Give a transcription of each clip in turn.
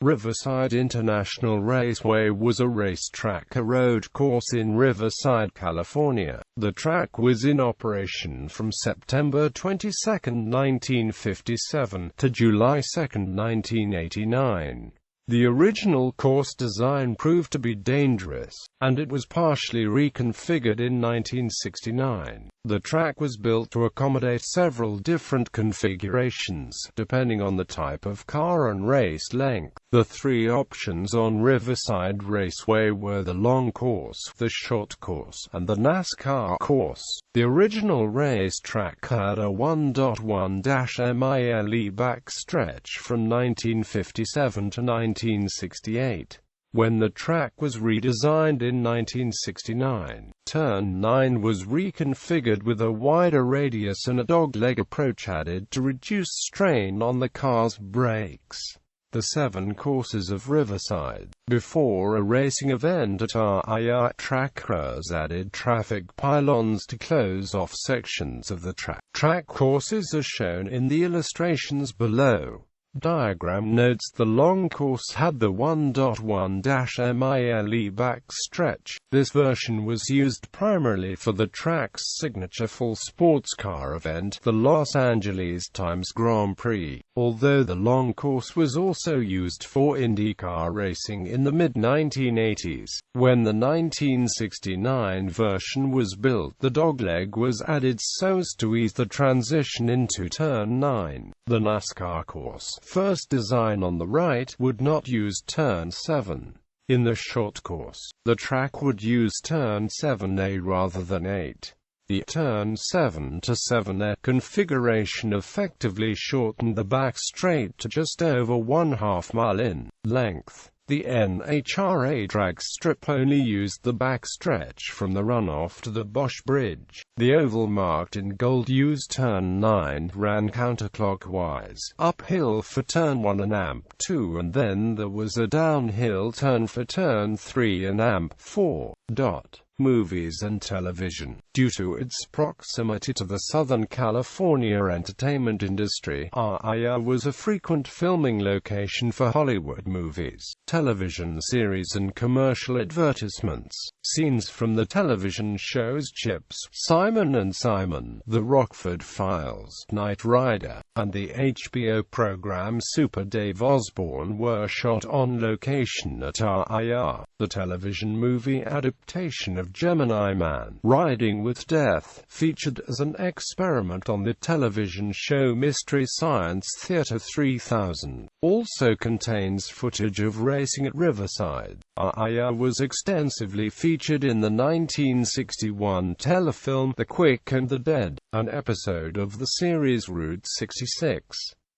Riverside International Raceway was a racetrack, a road course in Riverside, California. The track was in operation from September 22, 1957, to July 2, 1989. The original course design proved to be dangerous, and it was partially reconfigured in 1969. The track was built to accommodate several different configurations, depending on the type of car and race length. The three options on Riverside Raceway were the long course, the short course, and the Nascar course. The original racetrack had a 1.1-mile backstretch from 1957 to 1968. When the track was redesigned in 1969, Turn 9 was reconfigured with a wider radius and a dogleg approach added to reduce strain on the car's brakes. The 7 courses of Riverside. Before a racing event at RIR, track crews added traffic pylons to close off sections of the track. Track courses are shown in the illustrations below. Diagram notes the long course had the 1.1-mile backstretch. This version was used primarily for the track's signature full sports car event, the Los Angeles Times Grand Prix, although the long course was also used for IndyCar racing in the mid-1980s. When the 1969 version was built, the dogleg was added so as to ease the transition into Turn 9. The Nascar course, first design on the right, would not use Turn 7. In the short course, the track would use Turn 7A rather than 8. The Turn 7 to 7A configuration effectively shortened the backstraight to just over 1/2 mile in length. The NHRA drag strip only used the backstretch from the runoff to the Bosch Bridge. The oval marked in gold used Turn 9, ran counterclockwise, uphill for Turn 1 and AMP2, and then there was a downhill turn for Turn 3 and AMP4. Movies and television. Due to its proximity to the Southern California entertainment industry, RIR was a frequent filming location for Hollywood movies, television series and commercial advertisements. Scenes from the television shows Chips, Simon and Simon, The Rockford Files, Knight Rider, and the HBO program Super Dave Osborne were shot on location at RIR. The television movie adaptation of Gemini Man, Riding with Death, featured as an experiment on the television show Mystery Science Theater 3000, also contains footage of racing at Riverside. RIR was extensively featured in the 1961 telefilm The Quick and the Dead, an episode of the series Route 66.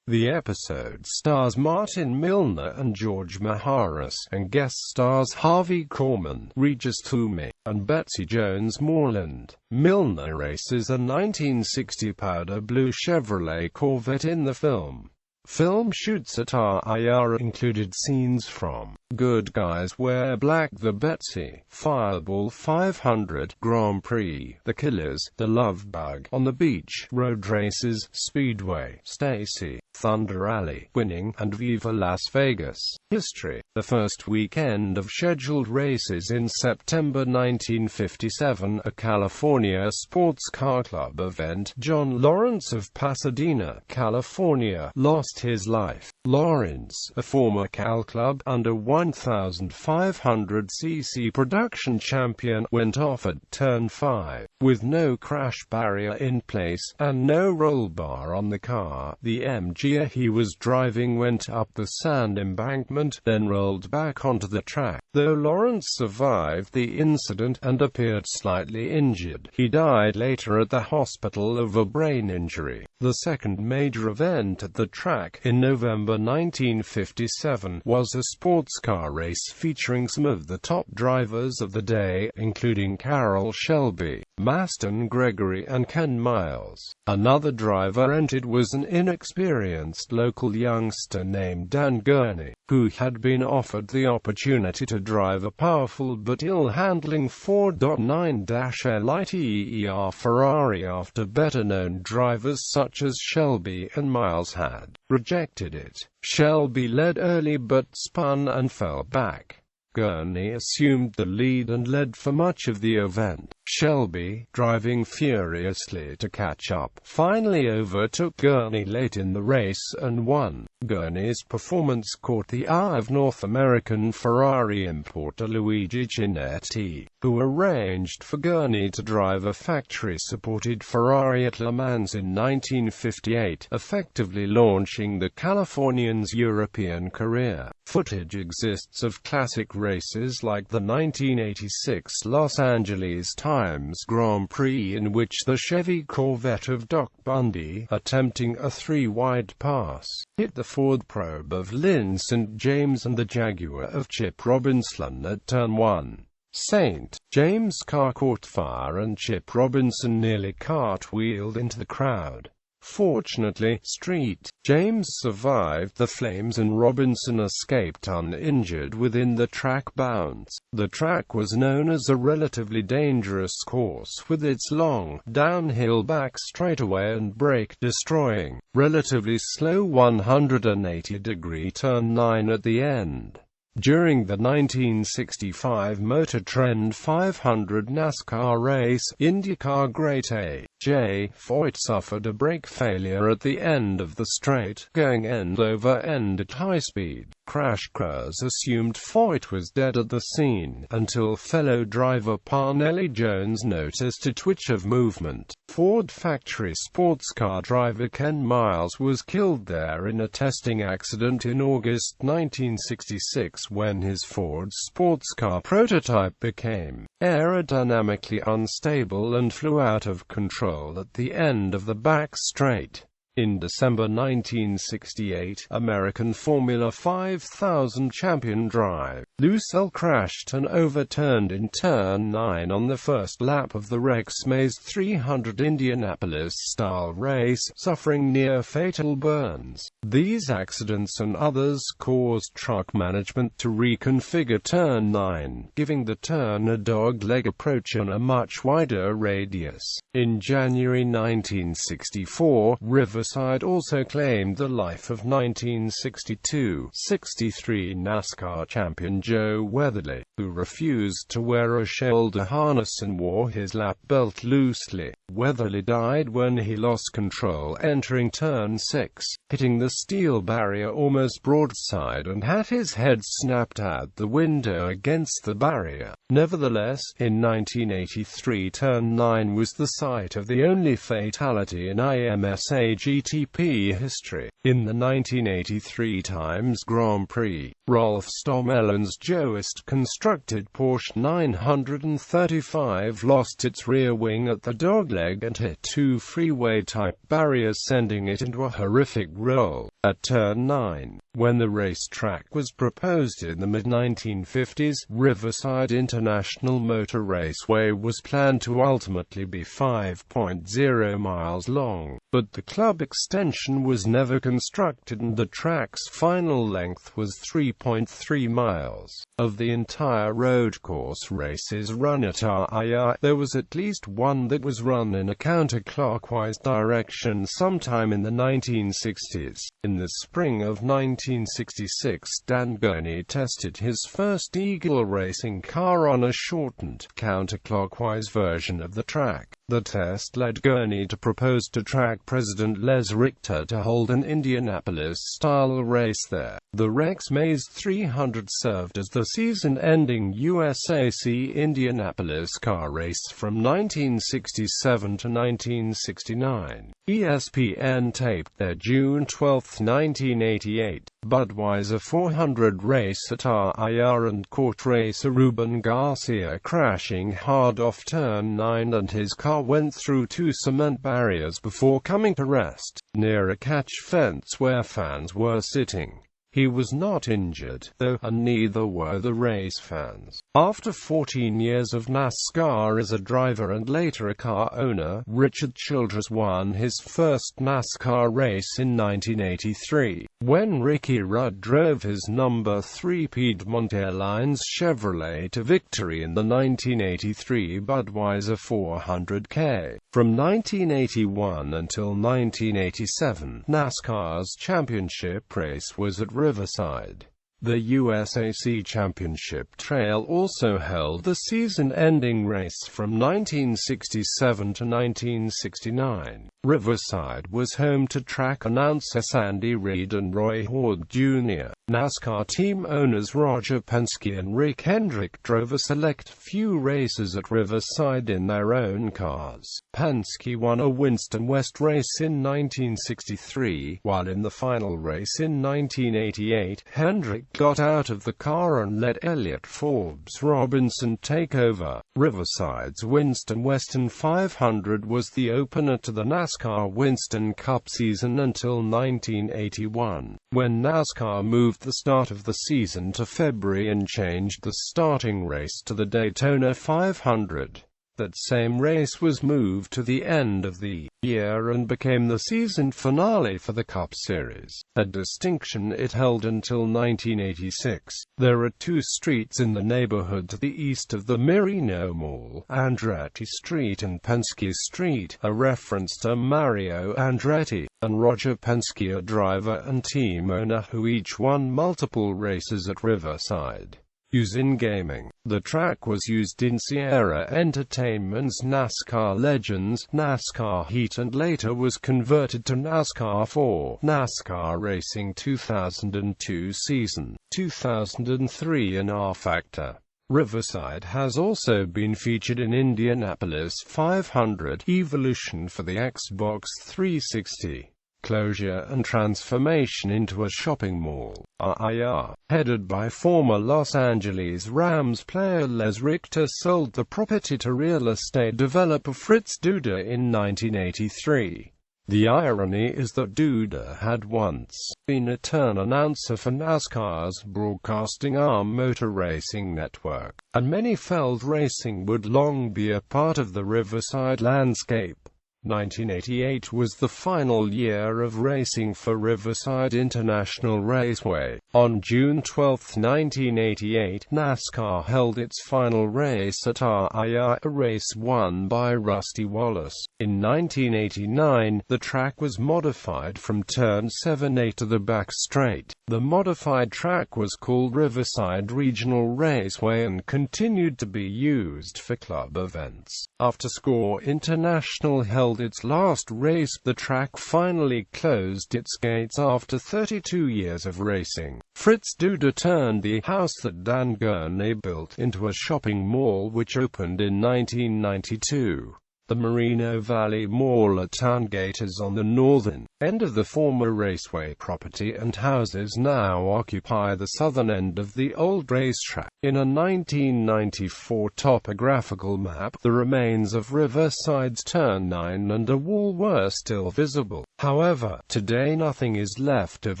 The episode stars Martin Milner and George Maharis, and guest stars Harvey Korman, Regis Toomey, and Betsy Jones Moreland. Milner races a 1960 powder blue Chevrolet Corvette in the film. Film shoots at RIR included scenes from Good Guys Wear Black, The Betsy, Fireball 500, Grand Prix, The Killers, The Love Bug, On the Beach, Road Races, Speedway, Stacy, Thunder Alley, Winning, and Viva Las Vegas. History. The first weekend of scheduled races in September 1957, a California sports car club event, John Lawrence of Pasadena, California, lost his life. Lawrence, a former Cal Club under 1,500cc production champion, went off at Turn 5. With no crash barrier in place, and no roll bar on the car, the MG he was driving went up the sand embankment, then rolled back onto the track. Though Lawrence survived the incident and appeared slightly injured, he died later at the hospital of a brain injury. The second major event at the track, in November 1957, was a sports car race featuring some of the top drivers of the day, including Carroll Shelby, Maston Gregory and Ken Miles. Another driver entered was an inexperienced local youngster named Dan Gurney, who had been offered the opportunity to drive a powerful but ill-handling 4.9-liter Ferrari after better-known drivers such as Shelby and Miles had rejected it. Shelby led early but spun and fell back. Gurney assumed the lead and led for much of the event. Shelby, driving furiously to catch up, finally overtook Gurney late in the race and won. Gurney's performance caught the eye of North American Ferrari importer Luigi Chinetti, who arranged for Gurney to drive a factory-supported Ferrari at Le Mans in 1958, effectively launching the Californian's European career. Footage exists of classic races like the 1986 Los Angeles Times Grand Prix in which the Chevy Corvette of Doc Bundy, attempting a three-wide pass, hit the Ford Probe of Lynn St. James and the Jaguar of Chip Robinson at Turn 1. St. James' car caught fire and Chip Robinson nearly cartwheeled into the crowd. Fortunately, St. James survived the flames and Robinson escaped uninjured within the track bounds. The track was known as a relatively dangerous course with its long, downhill back straightaway and brake-destroying, relatively slow 180-degree turn 9 at the end. During the 1965 Motor Trend 500 NASCAR race, IndyCar great A.J. Foyt suffered a brake failure at the end of the straight, going end-over-end at high speed. Crash crews assumed Foyt was dead at the scene, until fellow driver Parnelli Jones noticed a twitch of movement. Ford factory sports car driver Ken Miles was killed there in a testing accident in August 1966 when his Ford sports car prototype became aerodynamically unstable and flew out of control at the end of the back straight. In December 1968, American Formula 5000 champion driver Lucille crashed and overturned in Turn 9 on the first lap of the Rex Mays 300 Indianapolis-style race, suffering near-fatal burns. These accidents and others caused truck management to reconfigure Turn 9, giving the turn a dogleg approach on a much wider radius. In January 1964, Riverside also claimed the life of 1962-63 NASCAR champion Joe Weatherly, who refused to wear a shoulder harness and wore his lap belt loosely. Weatherly died when he lost control entering Turn 6, hitting the steel barrier almost broadside and had his head snapped out the window against the barrier. Nevertheless, in 1983 Turn 9 was the site of the only fatality in IMSA GTP history. In the 1983 Times Grand Prix, Rolf Stommelen's Joest-constructed Porsche 935 lost its rear wing at the dogleg and hit two freeway-type barriers, sending it into a horrific roll. At Turn 9, when the racetrack was proposed in the mid-1950s, Riverside International Motor Raceway was planned to ultimately be 5.0 miles long, but the club extension was never constructed and the track's final length was 3.3 miles. Of the entire road course races run at RIR, there was at least one that was run in a counterclockwise direction sometime in the 1960s. In the spring of 1966, Dan Gurney tested his first Eagle racing car on a shortened, counterclockwise version of the track. The test led Gurney to propose to track president Les Richter to hold an Indianapolis-style race there. The Rex Mays 300 served as the season-ending USAC Indianapolis car race from 1967 to 1969. ESPN taped their June 12, 1988, Budweiser 400 race at RIR and caught racer Ruben Garcia crashing hard off Turn 9 and his car went through two cement barriers before coming to rest near a catch fence where fans were sitting. He was not injured, though, and neither were the race fans. After 14 years of NASCAR as a driver and later a car owner, Richard Childress won his first NASCAR race in 1983, when Ricky Rudd drove his number 3 Piedmont Airlines Chevrolet to victory in the 1983 Budweiser 400K. From 1981 until 1987, NASCAR's championship race was at Riverside. The USAC Championship Trail also held the season-ending race from 1967 to 1969. Riverside was home to track announcer Sandy Reed and Roy Horde Jr. NASCAR team owners Roger Penske and Rick Hendrick drove a select few races at Riverside in their own cars. Penske won a Winston West race in 1963, while in the final race in 1988, Hendrick got out of the car and let Elliott Forbes Robinson take over. Riverside's Winston Western 500 was the opener to the NASCAR Winston Cup season until 1981, when NASCAR moved the start of the season to February and changed the starting race to the Daytona 500. That same race was moved to the end of the year and became the season finale for the Cup Series, a distinction it held until 1986. There are 2 streets in the neighborhood to the east of the Merino Mall, Andretti Street and Penske Street, a reference to Mario Andretti and Roger Penske, a driver and team owner who each won multiple races at Riverside. Use in gaming. The track was used in Sierra Entertainment's NASCAR Legends NASCAR Heat and later was converted to NASCAR for NASCAR Racing 2002 season, 2003 in R-Factor. Riverside has also been featured in Indianapolis 500 Evolution for the Xbox 360. Closure and transformation into a shopping mall. RIR, headed by former Los Angeles Rams player Les Richter, sold the property to real estate developer Fritz Duda in 1983. The irony is that Duda had once been a turn announcer for NASCAR's broadcasting arm Motor Racing Network, and many felt racing would long be a part of the Riverside landscape. 1988 was the final year of racing for Riverside International Raceway. On June 12, 1988, NASCAR held its final race at RIR, a race won by Rusty Wallace. In 1989, the track was modified from Turn 7A to the back straight. The modified track was called Riverside Regional Raceway and continued to be used for club events. After SCORE International held its last race, the track finally closed its gates after 32 years of racing. Fritz Duda turned the house that Dan Gurney built into a shopping mall which opened in 1992. The Moreno Valley Mall at Towngate is on the northern end of the former raceway property, and houses now occupy the southern end of the old racetrack. In a 1994 topographical map, the remains of Riverside's Turn 9 and a wall were still visible. However, today nothing is left of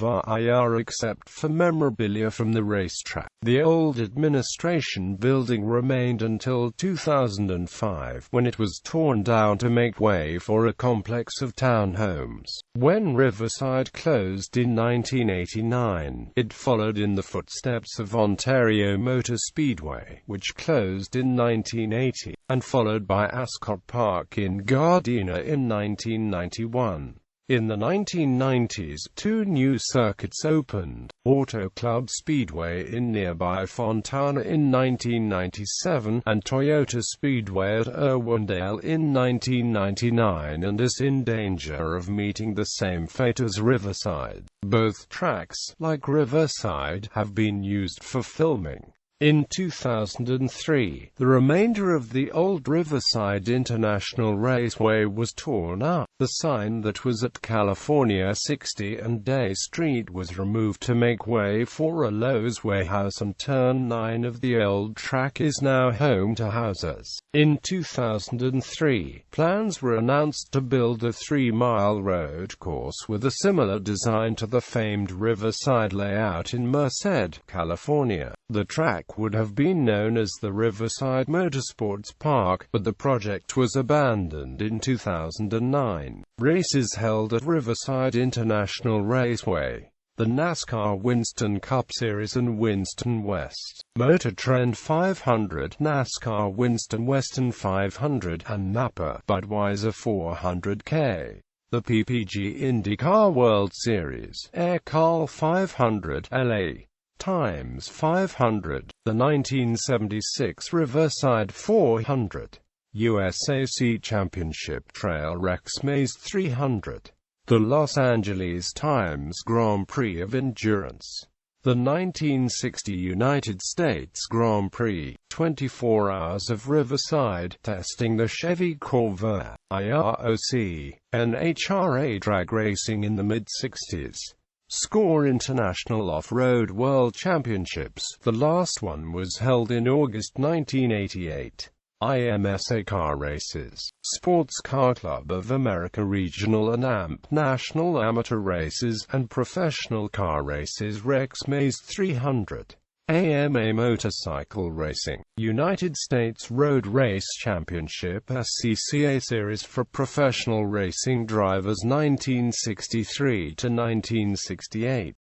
RIR except for memorabilia from the racetrack. The old administration building remained until 2005, when it was torn down to make way for a complex of townhomes. When Riverside closed in 1989, it followed in the footsteps of Ontario Motor Speedway, which closed in 1980, and followed by Ascot Park in Gardena in 1991. In the 1990s, 2 new circuits opened: Auto Club Speedway in nearby Fontana in 1997, and Toyota Speedway at Irwindale in 1999, and is in danger of meeting the same fate as Riverside. Both tracks, like Riverside, have been used for filming. In 2003, the remainder of the old Riverside International Raceway was torn up. The sign that was at California 60 and Day Street was removed to make way for a Lowe's warehouse, and Turn 9 of the old track is now home to houses. In 2003, plans were announced to build a 3-mile road course with a similar design to the famed Riverside layout in Merced, California. The track would have been known as the Riverside Motorsports Park, but the project was abandoned in 2009. Races held at Riverside International Raceway: the Nascar Winston Cup Series and Winston West, Motor Trend 500, NASCAR Winston Western 500, and Napa Budweiser 400K. The PPG IndyCar World Series, AirCal 500, LA Times 500, the 1976 Riverside 400, USAC Championship Trail Rex Maze 300, the Los Angeles Times Grand Prix of Endurance, the 1960 United States Grand Prix, 24 Hours of Riverside, testing the Chevy Corvair, IROC, NHRA drag racing in the mid-60s. Score International Off-Road World Championships, the last one was held in August 1988. IMSA Car Races, Sports Car Club of America Regional and AMP National Amateur Races, and Professional Car Races Rex Maze 300. AMA Motorcycle Racing, United States Road Race Championship SCCA Series for Professional Racing Drivers 1963 to 1968.